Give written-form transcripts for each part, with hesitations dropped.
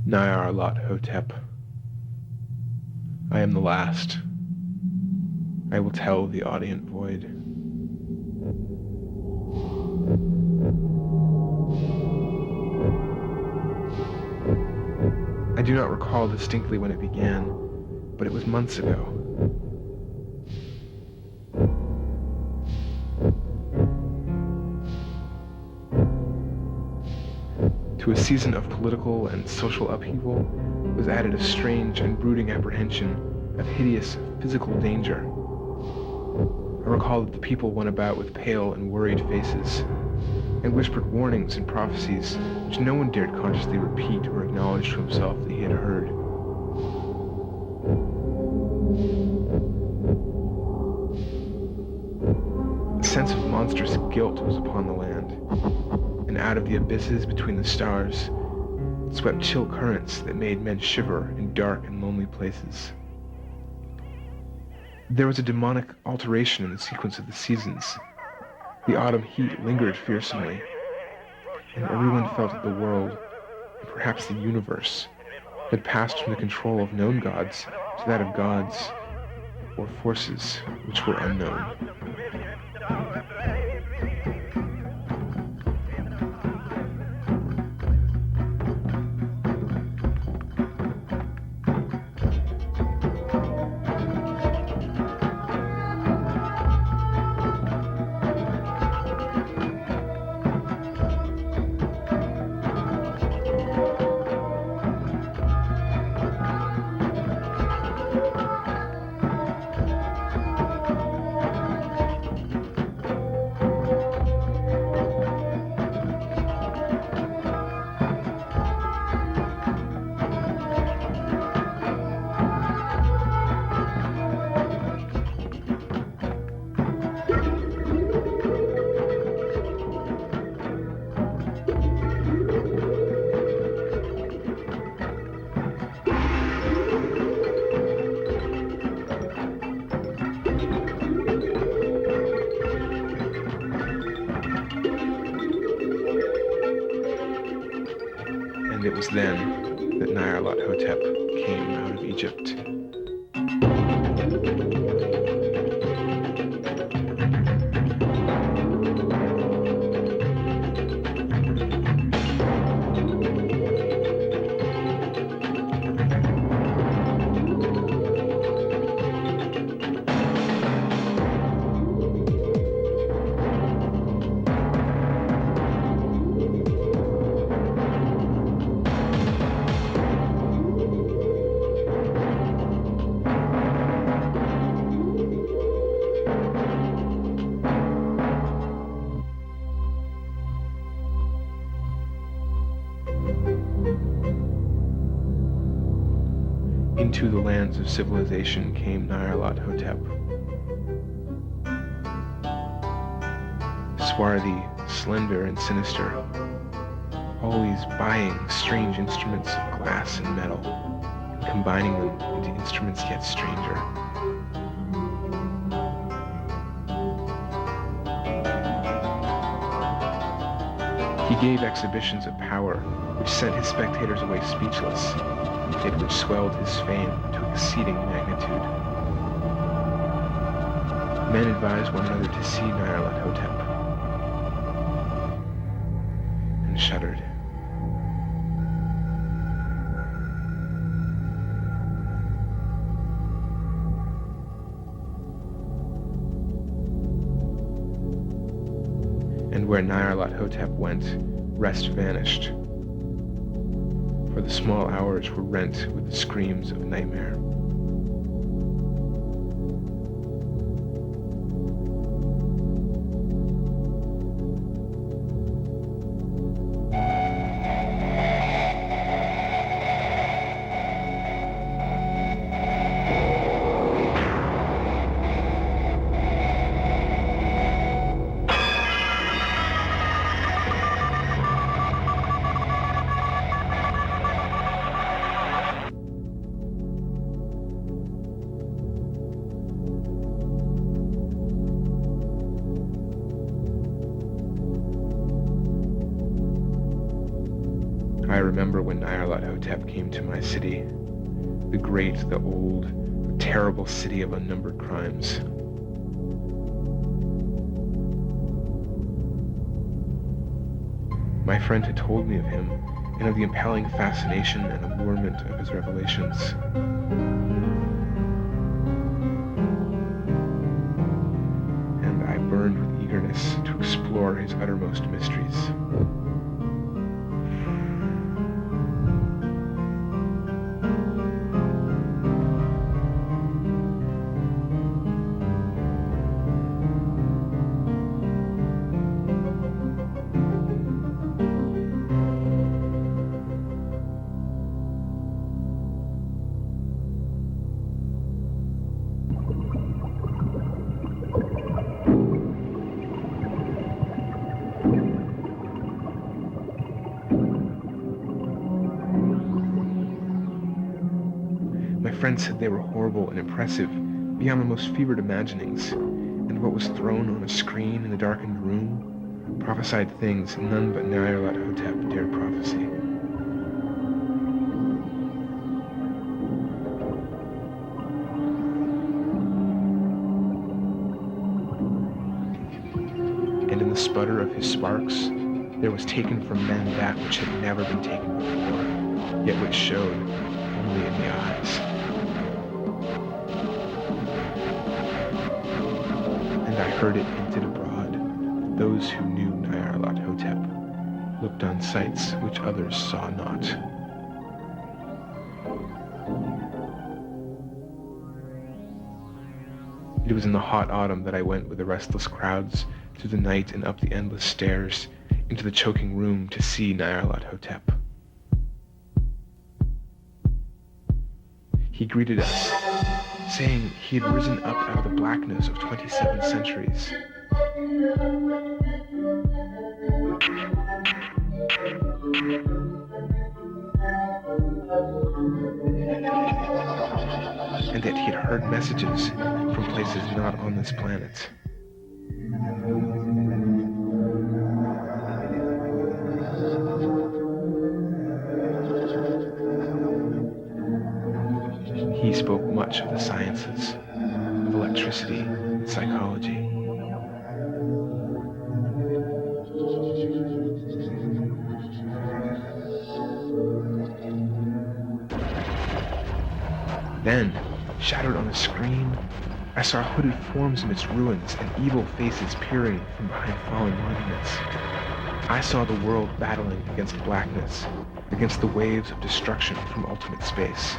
Nyarlathotep. I am the last. I will tell the audient void. I do not recall distinctly when it began, but it was months ago. To a season of political and social upheaval was added a strange and brooding apprehension of hideous physical danger. I recall that the people went about with pale and worried faces, and whispered warnings and prophecies which no one dared consciously repeat or acknowledge to himself that he had heard. A sense of monstrous guilt was upon the land, and out of the abysses between the stars swept chill currents that made men shiver in dark and lonely places. There was a demonic alteration in the sequence of the seasons. The autumn heat lingered fearsomely, and everyone felt that the world, and perhaps the universe, had passed from the control of known gods to that of gods or forces which were unknown. And it was then that Nyarlathotep came out of Egypt. Into the lands of civilization came Nyarlathotep. Swarthy, slender, and sinister, always buying strange instruments of glass and metal, and combining them into instruments yet stranger. He gave exhibitions of power which sent his spectators away speechless, yet which swelled his fame to exceeding magnitude. Men advised one another to see Nyarlathotep, and shuddered. And where Nyarlathotep went, rest vanished, for the small hours were rent with the screams of nightmare. I remember when Nyarlathotep came to my city, the great, the old, the terrible city of unnumbered crimes. My friend had told me of him and of the impelling fascination and allurement of his revelations. And I burned with eagerness to explore his uttermost mysteries. My friends said they were horrible and impressive beyond the most fevered imaginings, and what was thrown on a screen in the darkened room prophesied things none but Nyarlathotep dared prophesy. And in the sputter of his sparks, there was taken from men that which had never been taken before, yet which showed only in the eyes. And I heard it hinted abroad, those who knew Nyarlathotep looked on sights which others saw not. It was in the hot autumn that I went with the restless crowds through the night and up the endless stairs into the choking room to see Nyarlathotep. He greeted us, saying he had risen up out of the blackness of 27 centuries. And that he had heard messages from places not on this planet. He spoke much of the sciences, of electricity and psychology. Then, shadowed on the screen, I saw hooded forms amidst ruins and evil faces peering from behind fallen monuments. I saw the world battling against blackness, against the waves of destruction from ultimate space.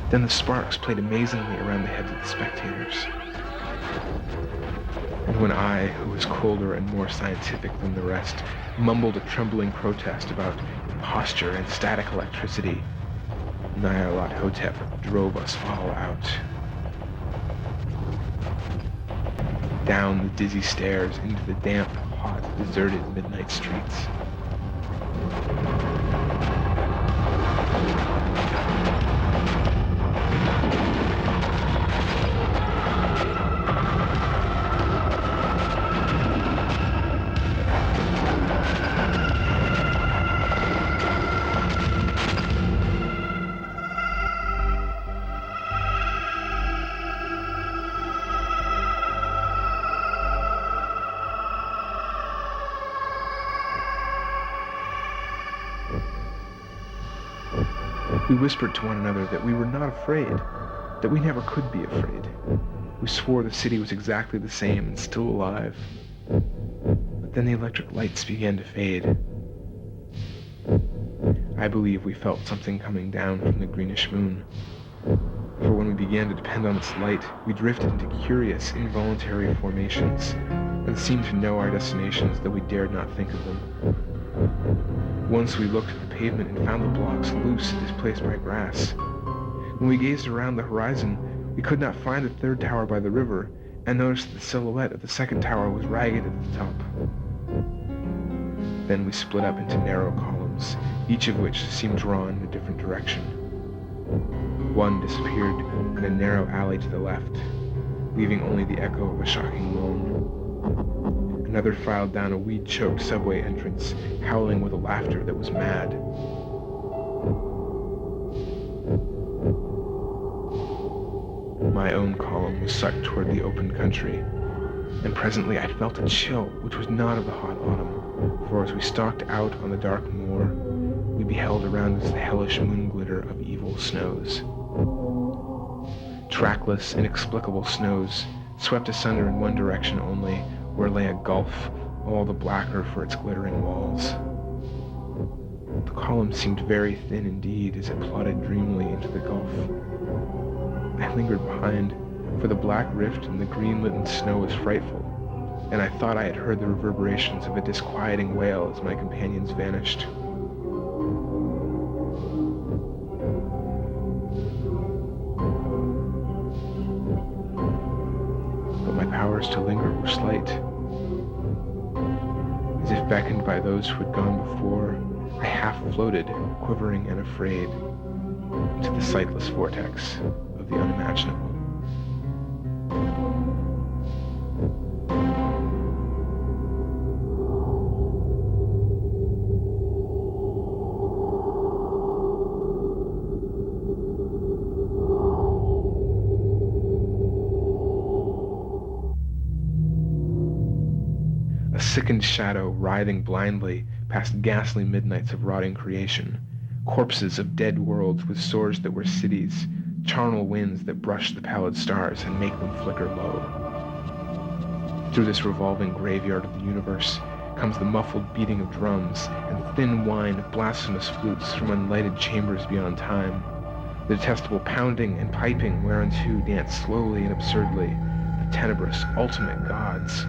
Then the sparks played amazingly around the heads of the spectators. And when I, who was colder and more scientific than the rest, mumbled a trembling protest about imposture and static electricity, Nyarlathotep drove us all out. Down the dizzy stairs into the damp, hot, deserted midnight streets. We whispered to one another that we were not afraid, that we never could be afraid. We swore the city was exactly the same and still alive. But then the electric lights began to fade. I believe we felt something coming down from the greenish moon. For when we began to depend on its light, we drifted into curious, involuntary formations, and seemed to know our destinations, though we dared not think of them. Once we looked at the pavement and found the blocks loose and displaced by grass. When we gazed around the horizon, we could not find the third tower by the river, and noticed that the silhouette of the second tower was ragged at the top. Then we split up into narrow columns, each of which seemed drawn in a different direction. One disappeared in a narrow alley to the left, leaving only the echo of a shocking moan. Another filed down a weed-choked subway entrance, howling with a laughter that was mad. My own column was sucked toward the open country, and presently I felt a chill which was not of the hot autumn, for as we stalked out on the dark moor, we beheld around us the hellish moon glitter of evil snows. Trackless, inexplicable snows, swept asunder in one direction only, where lay a gulf, all the blacker for its glittering walls. The column seemed very thin indeed as it plodded dreamily into the gulf. I lingered behind, for the black rift in the green-litten snow was frightful, and I thought I had heard the reverberations of a disquieting wail as my companions vanished. But my powers to linger were slight. As if beckoned by those who had gone before, I half floated, quivering and afraid, into the sightless vortex of the unimaginable. A sickened shadow writhing blindly past ghastly midnights of rotting creation, corpses of dead worlds with sores that were cities, charnel winds that brush the pallid stars and make them flicker low. Through this revolving graveyard of the universe comes the muffled beating of drums and the thin whine of blasphemous flutes from unlighted chambers beyond time, the detestable pounding and piping whereunto dance slowly and absurdly the tenebrous ultimate gods,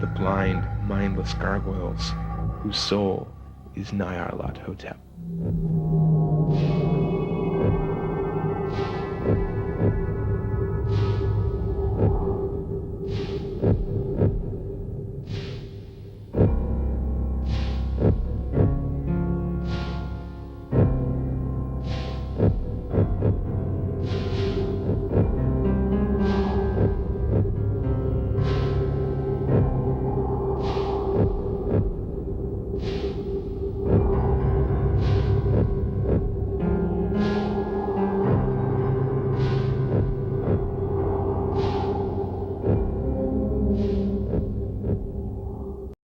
the blind, mindless gargoyles whose soul is Nyarlathotep.